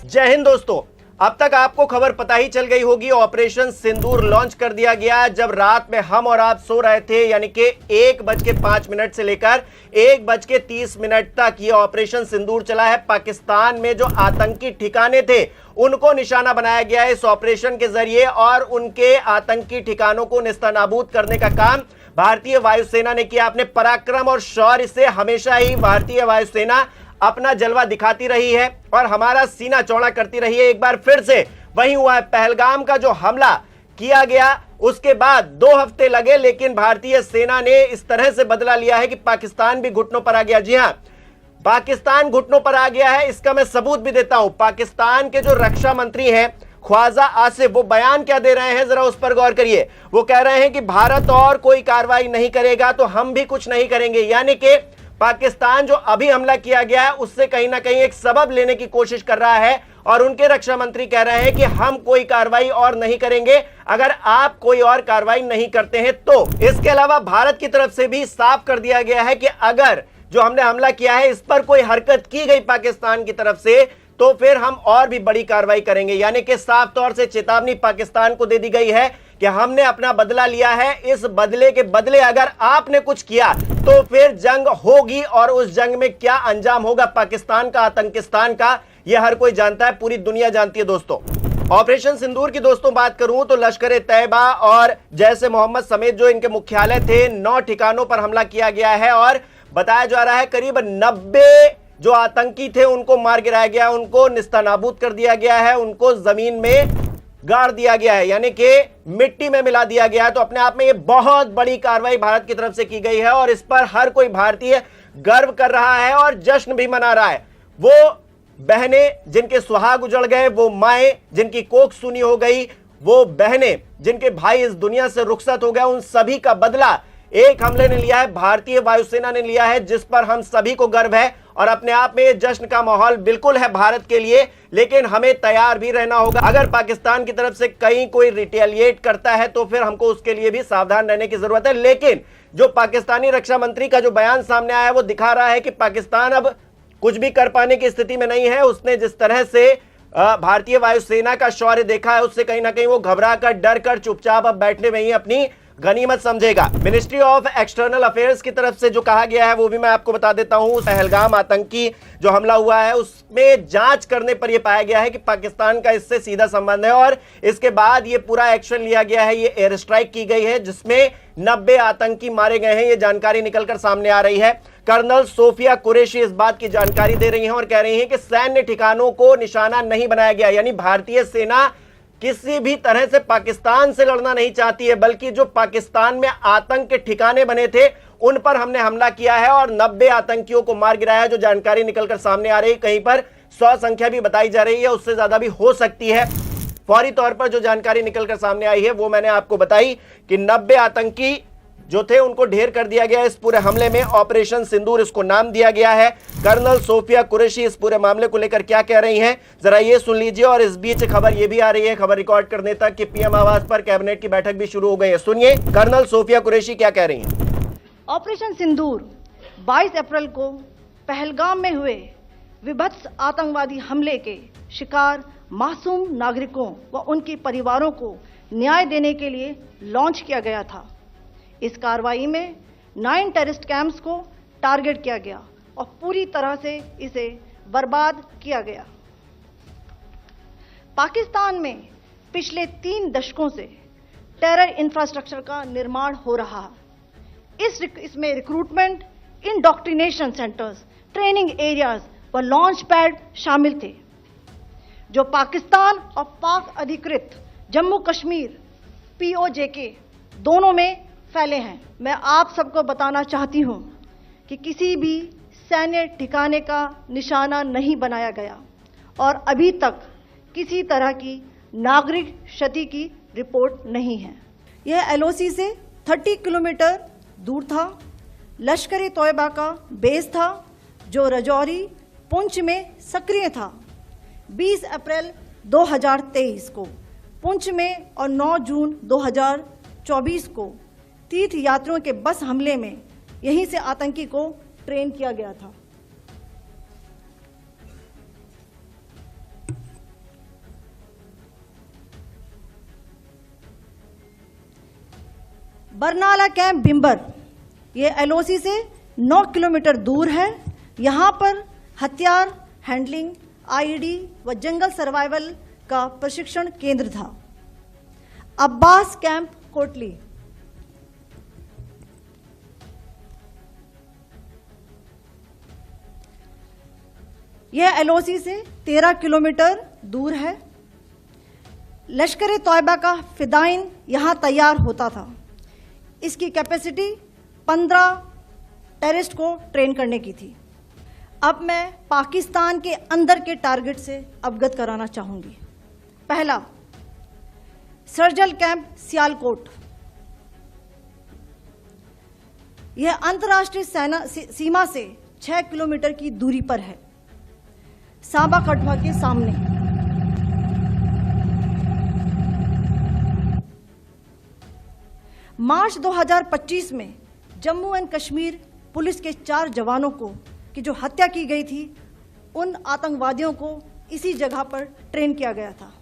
जय हिंद दोस्तों। अब तक आपको खबर पता ही चल गई होगी, ऑपरेशन सिंदूर लॉन्च कर दिया गया। जब रात में हम और आप सो रहे थे, यानी कि 1:05 से लेकर 1:30 तक यह ऑपरेशन सिंदूर चला है। पाकिस्तान में जो आतंकी ठिकाने थे उनको निशाना बनाया गया है इस ऑपरेशन के जरिए, और उनके आतंकी ठिकानों को नेस्तनाबूद करने का काम भारतीय वायुसेना ने किया। अपने पराक्रम और शौर्य से हमेशा ही भारतीय वायुसेना अपना जलवा दिखाती रही है और हमारा सीना चौड़ा करती रही है। एक बार फिर से वही हुआ है। पहलगाम का जो हमला किया गया उसके बाद 2 हफ्ते लगे, लेकिन भारतीय सेना ने इस तरह से बदला लिया है कि पाकिस्तान भी घुटनों पर आ गया। जी हां, पाकिस्तान घुटनों पर आ गया है। इसका मैं सबूत भी देता हूं। पाकिस्तान के जो रक्षा मंत्री हैं ख्वाजा आसिफ, वो बयान क्या दे रहे हैं, जरा उस पर गौर करिए। वो कह रहे हैं कि भारत और कोई कार्रवाई नहीं करेगा तो हम भी कुछ नहीं करेंगे। यानी कि पाकिस्तान जो अभी हमला किया गया है उससे कहीं ना कहीं एक सबब लेने की कोशिश कर रहा है, और उनके रक्षा मंत्री कह रहे हैं कि हम कोई कार्रवाई और नहीं करेंगे अगर आप कोई और कार्रवाई नहीं करते हैं तो। इसके अलावा भारत की तरफ से भी साफ कर दिया गया है कि अगर जो हमने हमला किया है इस पर कोई हरकत की गई पाकिस्तान की तरफ से तो फिर हम और भी बड़ी कार्रवाई करेंगे। यानी कि साफ तौर से चेतावनी पाकिस्तान को दे दी गई है कि हमने अपना बदला लिया है। इस बदले के बदले अगर आपने कुछ किया तो फिर जंग होगी, और उस जंग में क्या अंजाम होगा पाकिस्तान का, आतंकिस्तान का, यह हर कोई जानता है, पूरी दुनिया जानती है। दोस्तों, ऑपरेशन सिंदूर की दोस्तों बात करूं तो लश्कर तैयबा और जैश मोहम्मद समेत जो इनके मुख्यालय थे 9 ठिकानों पर हमला किया गया है, और बताया जा रहा है करीब 90 जो आतंकी थे उनको मार गिराया गया, उनको निस्तानाबूद कर दिया गया है, उनको जमीन में गाड़ दिया गया है, यानी कि मिट्टी में मिला दिया गया है। तो अपने आप में ये बहुत बड़ी कार्रवाई भारत की तरफ से की गई है, और इस पर हर कोई भारतीय गर्व कर रहा है और जश्न भी मना रहा है। वो बहनें जिनके सुहाग उजड़ गए, वो माएं जिनकी कोख सूनी हो गई, वो बहनें जिनके भाई इस दुनिया से रुखसत हो गए, उन सभी का बदला एक हमले ने लिया है, भारतीय वायुसेना ने लिया है, जिस पर हम सभी को गर्व है। और अपने आप में जश्न का माहौल बिल्कुल है भारत के लिए, लेकिन हमें तैयार भी रहना होगा। अगर पाकिस्तान की तरफ से कहीं कोई रिटेलिएट करता है तो फिर हमको उसके लिए भी सावधान रहने की जरूरत है। लेकिन जो पाकिस्तानी रक्षा मंत्री का जो बयान सामने आया है वो दिखा रहा है कि पाकिस्तान अब कुछ भी कर पाने की स्थिति में नहीं है। उसने जिस तरह से भारतीय वायुसेना का शौर्य देखा है उससे कहीं ना कहीं वो घबरा कर, डर कर चुपचाप अब बैठने में ही अपनी गनीमत समझेगा। मिनिस्ट्री ऑफ एक्सटर्नल अफेयर्स की तरफ से जो कहा गया है वो भी मैं आपको बता देता हूं। पहलगाम आतंकी जो हमला हुआ है उसमें जांच करने पर यह पाया गया है कि पाकिस्तान का इससे सीधा संबंध है, और इसके बाद ये पूरा एक्शन लिया गया है। ये एयर स्ट्राइक की गई है जिसमें 90 आतंकी मारे गए हैं। ये जानकारी निकलकर सामने आ रही है। कर्नल सोफिया कुरैशी इस बात की जानकारी दे रही हैं और कह रही हैं कि सैन्य ठिकानों को निशाना नहीं बनाया गया, यानी भारतीय सेना किसी भी तरह से पाकिस्तान से लड़ना नहीं चाहती है, बल्कि जो पाकिस्तान में आतंक के ठिकाने बने थे उन पर हमने हमला किया है और 90 आतंकियों को मार गिराया है। जो जानकारी निकलकर सामने आ रही है, कहीं पर 100 संख्या भी बताई जा रही है, उससे ज्यादा भी हो सकती है। फौरी तौर पर जो जानकारी निकलकर सामने आई है वो मैंने आपको बताई कि 90 आतंकी जो थे उनको ढेर कर दिया गया। इस पूरे हमले में ऑपरेशन सिंदूर इसको नाम दिया गया है। कर्नल सोफिया कुरैशी इस पूरे मामले को लेकर क्या कह रही हैं जरा ये सुन लीजिए। और इस बीच खबर ये भी आ रही है, खबर रिकॉर्ड करने तक, कि पीएम आवास पर कैबिनेट की बैठक भी शुरू हो गई है। सुनिए कर्नल सोफिया कुरैशी क्या कह रही हैं। ऑपरेशन सिंदूर 22 अप्रैल को पहलगाम में हुए विभत्स आतंकवादी हमले के शिकार मासूम नागरिकों व उनके परिवारों को न्याय देने के लिए लॉन्च किया गया था। इस कार्रवाई में 9 टेररिस्ट कैंप्स को टारगेट किया गया और पूरी तरह से इसे बर्बाद किया गया। पाकिस्तान में पिछले 3 दशकों से टेरर इंफ्रास्ट्रक्चर का निर्माण हो रहा है। इसमें recruitment, indoctrination centres, training areas व लॉन्च पैड शामिल थे, जो पाकिस्तान और पाक अधिकृत जम्मू कश्मीर POJK दोनों में फैले हैं। मैं आप सबको बताना चाहती हूं कि किसी भी सैन्य ठिकाने का निशाना नहीं बनाया गया और अभी तक किसी तरह की नागरिक क्षति की रिपोर्ट नहीं है। यह LOC से 30 किलोमीटर दूर था। लश्कर तैयबा का बेस था जो रजौरी, पुंछ में सक्रिय था। 20 अप्रैल 2023 को पुंछ में और 9 जून 2024 को तीर्थ यात्रियों के बस हमले में यहीं से आतंकी को ट्रेन किया गया था। बरनाला कैंप भिंबर, ये एलओसी से 9 किलोमीटर दूर है। यहाँ पर हथियार हैंडलिंग, आईईडी व जंगल सर्वाइवल का प्रशिक्षण केंद्र था। अब्बास कैंप कोटली, यह एलओसी से 13 किलोमीटर दूर है। लश्कर ए तौयबा का फिदाइन यहाँ तैयार होता था। इसकी कैपेसिटी 15 टेररिस्ट को ट्रेन करने की थी। अब मैं पाकिस्तान के अंदर के टारगेट से अवगत कराना चाहूंगी। पहला, सर्जल कैंप सियालकोट, यह अंतर्राष्ट्रीय सीमा से 6 किलोमीटर की दूरी पर है, सांबा कठवा के सामने। मार्च 2025 में जम्मू एंड कश्मीर पुलिस के 4 जवानों को की जो हत्या की गई थी, उन आतंकवादियों को इसी जगह पर ट्रेन किया गया था।